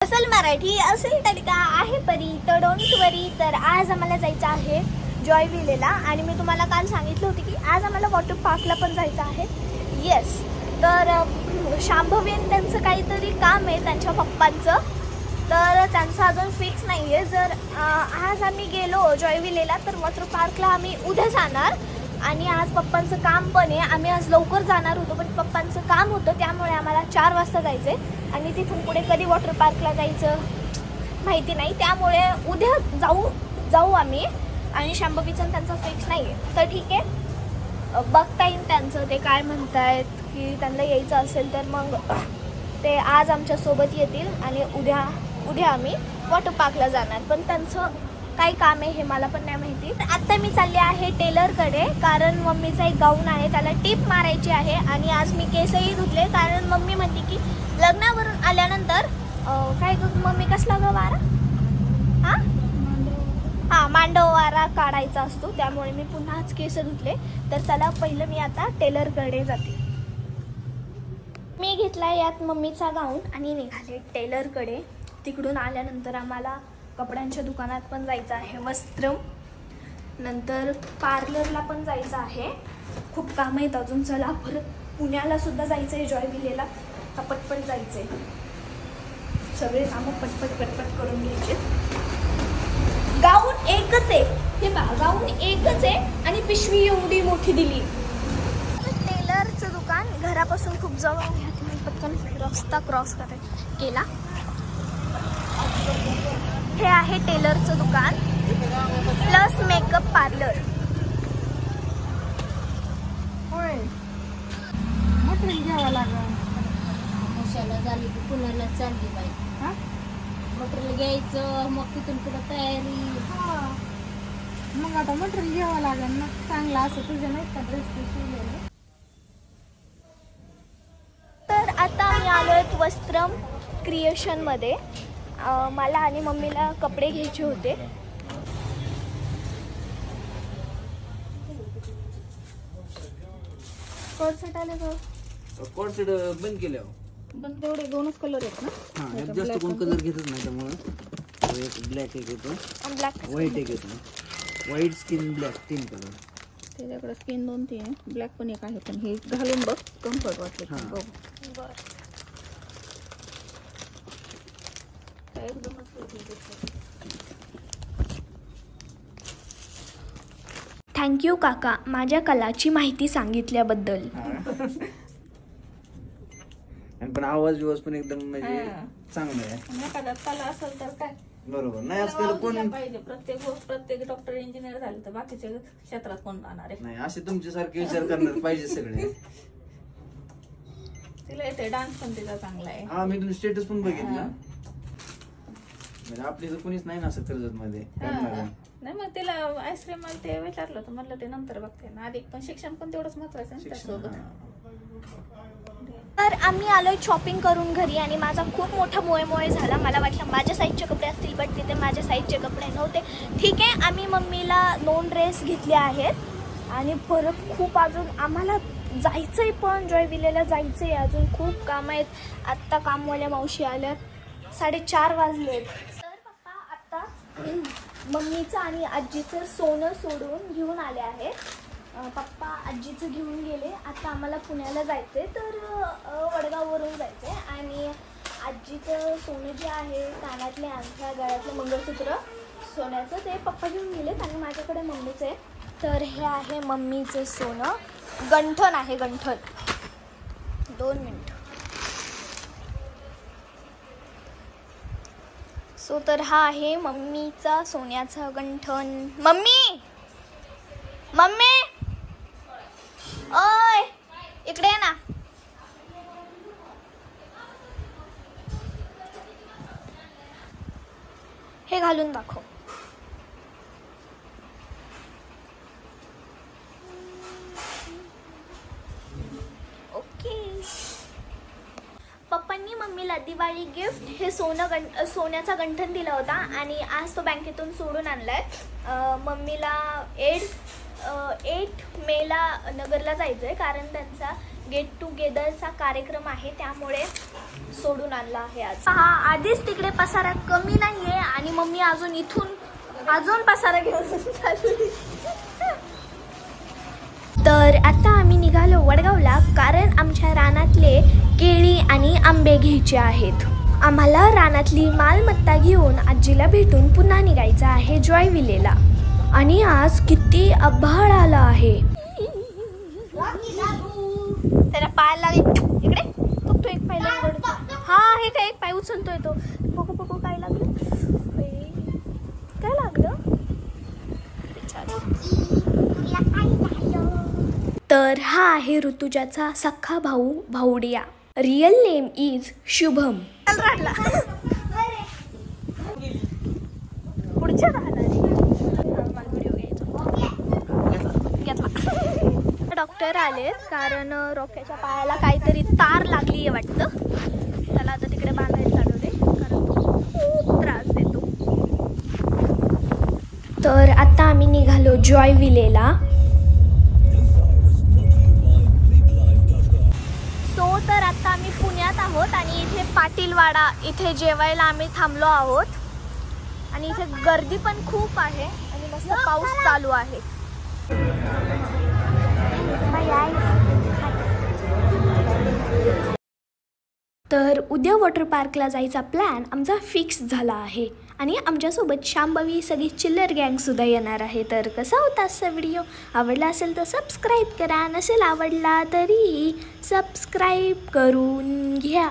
नसेल मराठी असेल तडका आहे परी तर डोंट वरी। तर आज आम्हाला जायचं आहे जॉय विलेला आणि मी तुम्हाला काल सांगितलं होतं की आज आम्हाला वॉटर पार्कला पण जायचं आहे। येस, तर शांभवी त्यांचं काहीतरी काम आहे त्यांच्या पप्पांचं, तर त्यांचं अजून फिक्स नाही आहे। जर आज आम्ही गेलो जॉय विलेला तर वॉटर पार्कला आम्ही उद्या जाणार आणि आज पप्पांचं काम पण आहे। आम्ही आज लवकर जाणार होतो पण पप्पांचं काम होतं त्यामुळे आम्हाला 4 वाजता जायचं आहे आणि तिथून पुढे कधी वॉटर पार्कला जायचं माहिती नाही, त्यामुळे उद्या जाऊ आम्ही आणि शांभवीचं त्यांचं फिक्स नाही आहे। तर ठीक आहे, बघता येईल त्यांचं, ते काय म्हणतायत की त्यांना यायचं असेल तर मग ते आज आमच्यासोबत येतील आणि उद्या आम्ही वॉटर पार्कला जाणार, पण त्यांचं काय काम आहे हे मला पण नाही माहिती। तर आत्ता मी चालले आहे टेलरकडे कारण मम्मीचा एक गाऊन आहे त्याला टिप मारायची आहे आणि आज मी केसही धुतले कारण मम्मी म्हणते की लग्नावरून आल्यानंतर काय मम्मी कसला ग वारा हां मांडव वारा काढायचा असतो, त्यामुळे मी पुन्हाच केस धुतले। तर चला पहिलं मी आता टेलरकडे जाते। मी घेतला यात मम्मीचा गाऊन आणि निघाले टेलरकडे। तिकडून आल्यानंतर आम्हाला कपड्यांच्या दुकानात पण जायचं आहे, वस्त्रम, नंतर पार्लरला पण जायचं आहे। खूप काम आहेत अजून। चला परत पुण्याला सुद्धा जायचं आहे जॉय विलेला, पटपट जायचं आहे, सगळे कामं पटपट करून घ्यायचे। गाऊन एकच आहे, हे पहा गाऊन एकच आहे आणि पिशवी एवढी मोठी दिली। टेलरचं दुकान घरापासून खूप जवळ आहे, तुम्ही पटकन रस्ता क्रॉस केला। हे आहे टेलरचं दुकान प्लस मेकअप पार्लर। होय, मटेरियल घ्यावं लागेल। मशाला झाली की पुण्याला चालली बाई, मटेरियल घ्यायचं मग तिथून पुढे तयारी। मग आता मटेरियल घ्यावं लागेल ना चांगलं असं, तुझ्या नाही का ड्रेस शिवलेलं। तर आता आम्ही आलोय वस्त्रम क्रिएशन मध्ये। मला आणि मम्मीला कपडे घ्यायचे होते। कोट सेट आले का? कोट सेट बंद केले, पण तेवढे 2च कलर आहेत ना? हां, जास्त कोण कलर घेतच नाही त्यामुळे एक ब्लॅक एक येतो, ब्लॅक व्हाईट एक येतो, व्हाईट स्किन ब्लॅक 3 कलर। त्याच्याकडे स्किन 2-3 आहे, ब्लॅक पण एक आहे, पण हे घालून बघ कम्फर्ट वाटते। बघ बरं, थँक्यू काका माझ्या कलाची माहिती सांगितल्याबद्दल। पण आवाज पण एकदम म्हणजे चांगला आहे। एखादा कला असेल तर काय बरोबर नाही, आजकाल कोण पाहिजे, प्रत्येक डॉक्टर इंजिनियर झाले तर बाकीच्या क्षेत्रात कोण राहणार आहे? नाही, असे तुमच्यासारखे विचार करणार पाहिजे सगळे। तिला येते डान्स पण तिचा चांगला आहे। हा, मी तुम्ही स्टेटस पण बघितलं, म्हणजे आपली तर कोणीच नाही ना असं कर्जत मध्ये। नाही मग तिला आईस्क्रीम मला ते विचारलं तर म्हणलं ते नंतर बघते ना, आधी पण शिक्षण पण तेवढंच महत्वाचं आहे त्यासोबत। तर आम्ही आलोय शॉपिंग करून घरी आणि माझा खूप मोठा मोळे झाला। मला वाटलं माझ्या साईजचे कपडे असतील, बट तिथे माझ्या साईजचे कपडे नव्हते। ठीक आहे, आम्ही मम्मीला 2 ड्रेस घेतले आहेत आणि परत खूप अजून आम्हाला जायचंय, पण जॉय विलेला जायचंय, अजून खूप काम आहेत। आत्ता कामवाल्या मावशी आल्यात, 4:30 वाजलेत। तर पप्पा आत्ता मम्मीचं आणि आजीचं सोनं सोडून घेऊन आले आहेत। पप्पा आजीचं घेऊन गेले, आता आम्हाला पुण्याला जायचंय, तर वडगाववरून जायचंय आणि आजीचं सोनं जे आहे कानातले अंगठ्या गळ्यातलं मंगळसूत्र सोन्याचं ते पप्पा घेऊन गेलेत आणि माझ्याकडे मम्मीचं आहे। तर हे आहे मम्मीचं सोनं, गंठण आहे, गंठण। 2 मिनिट। सो तर हा आहे मम्मीचा सोन्याचा गंठण। मम्मी ओय इकडे ये ना। हे घालून दाखव। ओके, पप्पांनी मम्मीला दिवाळी गिफ्ट हे सोन्याचा गंठण दिला होता आणि आज तो बँकेतून सोडून आणलाय। मम्मीला 8 मेला नगरला जायचं आहे कारण त्यांचा गेट टुगेदरचा कार्यक्रम आहे, त्यामुळे सोडून आणला आहे आज. हा आधीच तिकडे पसारा कमी नाहीये आणि मम्मी अजून इथून अजून पसारा घेऊन चालली. तर आता आम्ही निघालो वडगावला, कारण आमच्या रानातले केळी आणि आंबे घ्यायचे आहेत. आम्हाला रानातली मालमत्ता घेऊन आजीला भेटून पुन्हा निघायचं आहे जॉय विलेला. आणि आज किती आभाळ आला आहे. त्याला पाय लागले इकडे, तो एक पाय लागतो. हा हे काय एक पाय उचलतोय तो. बघू बघू काय लागलं, काय लागलं. तर हा आहे ऋतुजाचा सख्खा भाऊ भावडिया. Real name is Shubham. पुढच्या डॉक्टर आले, कारण रोक्याच्या पायाला काहीतरी तार लागली आहे वाटतं. त्याला आता तिकडे बांधायला चालवले, कारण तो खूप त्रास देतो. तर आता आम्ही निघालो जॉय विलेला. तर आता आम्ही पुण्यात आहोत आणि इथे पाटीलवाडा इथे जेवायला आम्ही थांबलो आहोत. आणि इथे गर्दी पण खूप आहे आणि मस्त पाऊस चालू आहे. तर उद्या वॉटर पार्कला जायचा प्लॅन आमचा फिक्स झाला आहे आणि आमच्यासोबत शांभवी सगळी चिल्लर गँगसुद्धा येणार आहे. तर कसा होता असा व्हिडिओ, आवडला असेल तर सबस्क्राईब करा, नसेल आवडला तरी सबस्क्राईब करून घ्या.